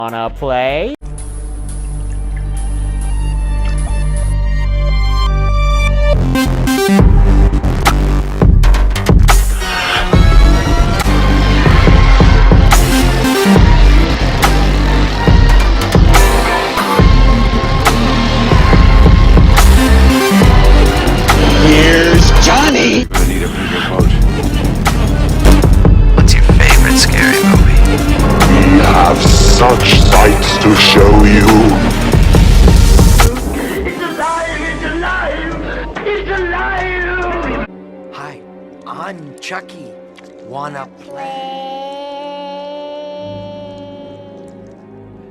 Wanna play? Here's Johnny! I need a bigger boat. What's your favorite scary movie? We have such sights to show you. It's alive! It's alive! It's alive! Hi, I'm Chucky. Wanna play?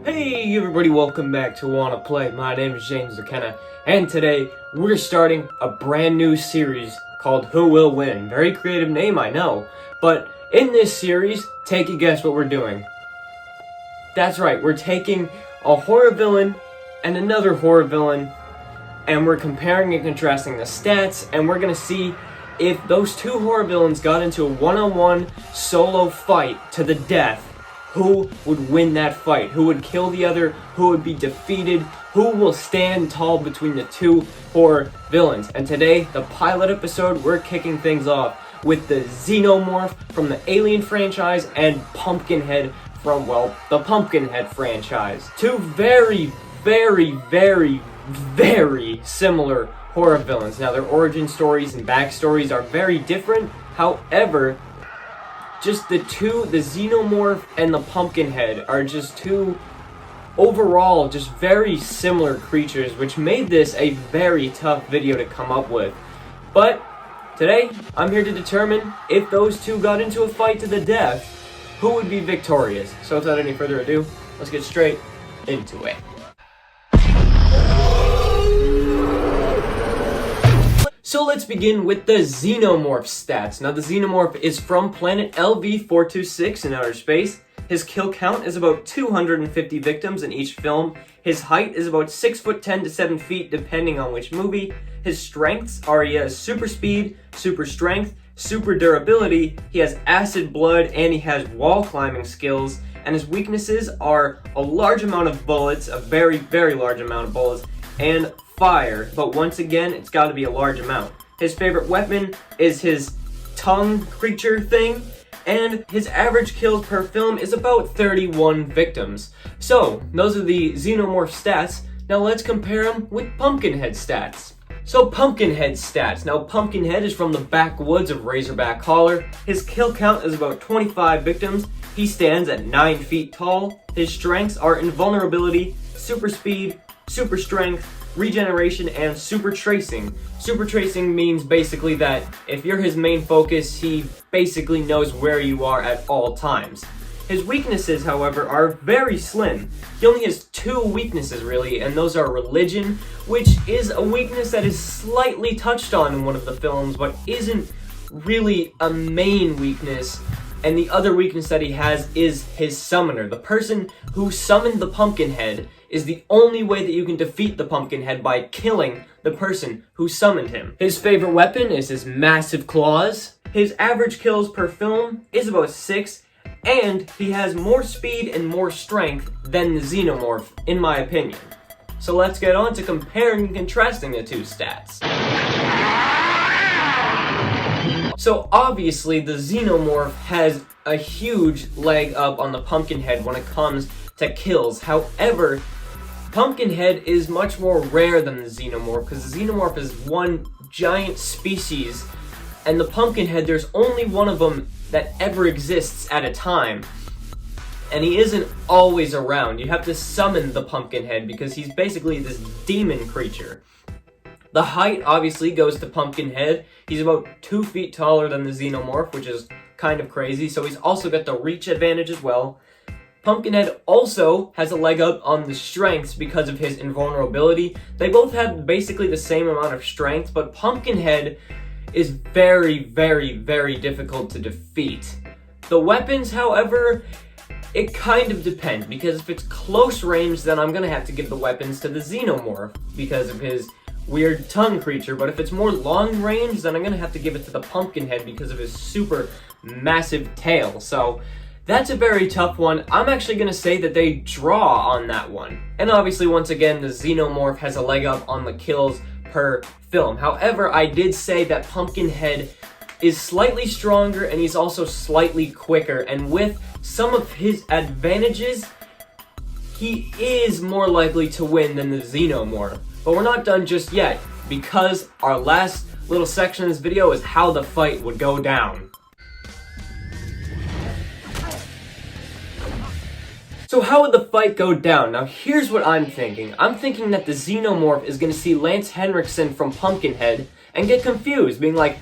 Hey everybody, welcome back to Wanna Play. My name is James McKenna, and today we're starting a brand new series called Who Will Win. Very creative name, I know, but in this series, take a guess what we're doing. That's right, we're taking a horror villain and another horror villain, and we're comparing and contrasting the stats, and we're gonna see if those two horror villains got into a one-on-one solo fight to the death. Who would win that fight? Who would kill the other? Who would be defeated? Who will stand tall between the two horror villains? And today, the pilot episode, we're kicking things off with the XENOMORPH from the Alien franchise and Pumpkinhead from, well, the Pumpkinhead franchise. Two very, very, very, very similar horror villains. Now, their origin stories and backstories are very different. However, just the XENOMORPH and the Pumpkinhead are just two overall just very similar creatures, which made this a very tough video to come up with. But today, I'm here to determine if those two got into a fight to the death, who would be victorious. So without any further ado, let's get straight into it. So let's begin with the XENOMORPH stats. Now the XENOMORPH is from planet LV-426 in outer space. His kill count is about 250 victims in each film. His height is about 6'10" to 7 feet depending on which movie. His strengths are he has super speed, super strength, super durability, he has acid blood, and he has wall climbing skills. And his weaknesses are a large amount of bullets, a very, very large amount of bullets, and fire, but once again, it's got to be a large amount. His favorite weapon is his tongue creature thing, and his average kills per film is about 31 victims. So, those are the XENOMORPH stats. Now let's compare them with Pumpkinhead stats. So Pumpkinhead stats. Now Pumpkinhead is from the backwoods of Razorback Holler. His kill count is about 25 victims. He stands at 9 feet tall. His strengths are invulnerability, super speed, super strength, regeneration, and super tracing. Super tracing means basically that if you're his main focus, he basically knows where you are at all times. His weaknesses, however, are very slim. He only has two weaknesses really, and those are religion, which is a weakness that is slightly touched on in one of the films, but isn't really a main weakness. And the other weakness that he has is his summoner. The person who summoned the Pumpkinhead is the only way that you can defeat the Pumpkinhead, by killing the person who summoned him. His favorite weapon is his massive claws. His average kills per film is about 6, and he has more speed and more strength than the XENOMORPH, in my opinion. So let's get on to comparing and contrasting the two stats. So obviously the XENOMORPH has a huge leg up on the Pumpkinhead when it comes to kills. However, Pumpkinhead is much more rare than the XENOMORPH, because the XENOMORPH is one giant species, and the Pumpkinhead, there's only one of them that ever exists at a time, and he isn't always around. You have to summon the Pumpkinhead because he's basically this demon creature. The height obviously goes to Pumpkinhead. He's about 2 feet taller than the XENOMORPH, which is kind of crazy, so he's also got the reach advantage as well. Pumpkinhead also has a leg up on the strengths because of his invulnerability. They both have basically the same amount of strength, but Pumpkinhead is very, very, very difficult to defeat. The weapons, however, it kind of depends, because if it's close range, then I'm gonna have to give the weapons to the XENOMORPH because of his weird tongue creature, but if it's more long range, then I'm gonna have to give it to the Pumpkinhead because of his super massive tail. So That's a very tough one. I'm actually going to say that they draw on that one. And obviously, once again, the Xenomorph has a leg up on the kills per film. However, I did say that Pumpkinhead is slightly stronger and he's also slightly quicker. And with some of his advantages, he is more likely to win than the Xenomorph. But we're not done just yet, because our last little section of this video is how the fight would go down. So how would the fight go down? Now here's what I'm thinking. I'm thinking that the Xenomorph is going to see Lance Henriksen from Pumpkinhead and get confused, being like,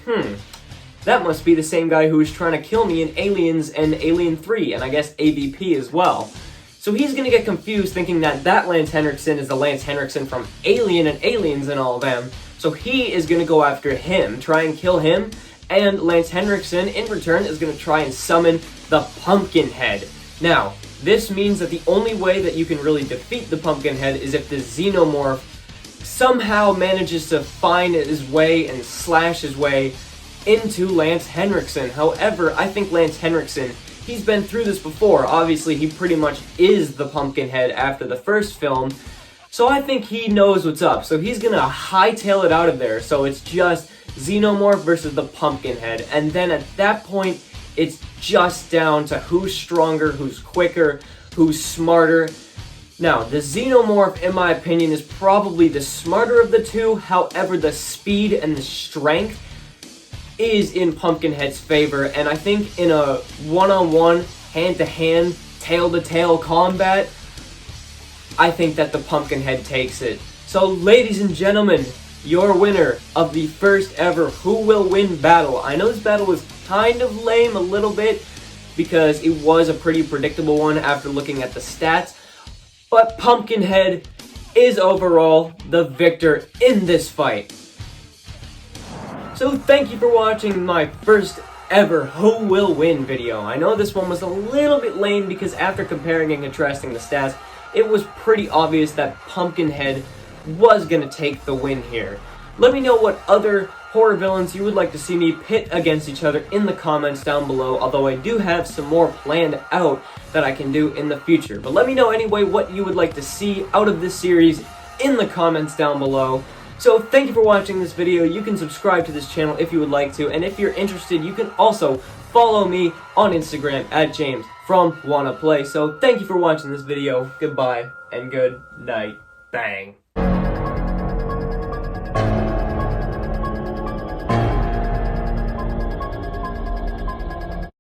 that must be the same guy who was trying to kill me in Aliens and Alien 3, and I guess AVP as well. So he's going to get confused thinking that Lance Henriksen is the Lance Henriksen from Alien and Aliens and all of them. So he is going to go after him, try and kill him, and Lance Henriksen, in return, is going to try and summon the Pumpkinhead. Now, this means that the only way that you can really defeat the Pumpkinhead is if the Xenomorph somehow manages to find his way and slash his way into Lance Henriksen. However, I think Lance Henriksen, he's been through this before. Obviously, he pretty much is the Pumpkinhead after the first film. So I think he knows what's up. So he's going to hightail it out of there. So it's just Xenomorph versus the Pumpkinhead. And then at that point, it's just down to who's stronger, who's quicker, who's smarter. Now, the Xenomorph, in my opinion, is probably the smarter of the two. However, the speed and the strength is in Pumpkinhead's favor. And I think in a one-on-one, hand-to-hand, tail-to-tail combat, I think that the Pumpkinhead takes it. So, ladies and gentlemen, your winner of the first ever Who Will Win battle. I know this battle was kind of lame a little bit because it was a pretty predictable one after looking at the stats, but Pumpkinhead is overall the victor in this fight. So thank you for watching my first ever Who Will Win video. I know this one was a little bit lame because after comparing and contrasting the stats, it was pretty obvious that Pumpkinhead was going to take the win here. Let me know what other horror villains you would like to see me pit against each other in the comments down below, although I do have some more planned out that I can do in the future. But let me know anyway what you would like to see out of this series in the comments down below. So thank you for watching this video. You can subscribe to this channel if you would like to, and if you're interested, you can also follow me on Instagram at James from Wanna Play. So thank you for watching this video. Goodbye and good night. Bang.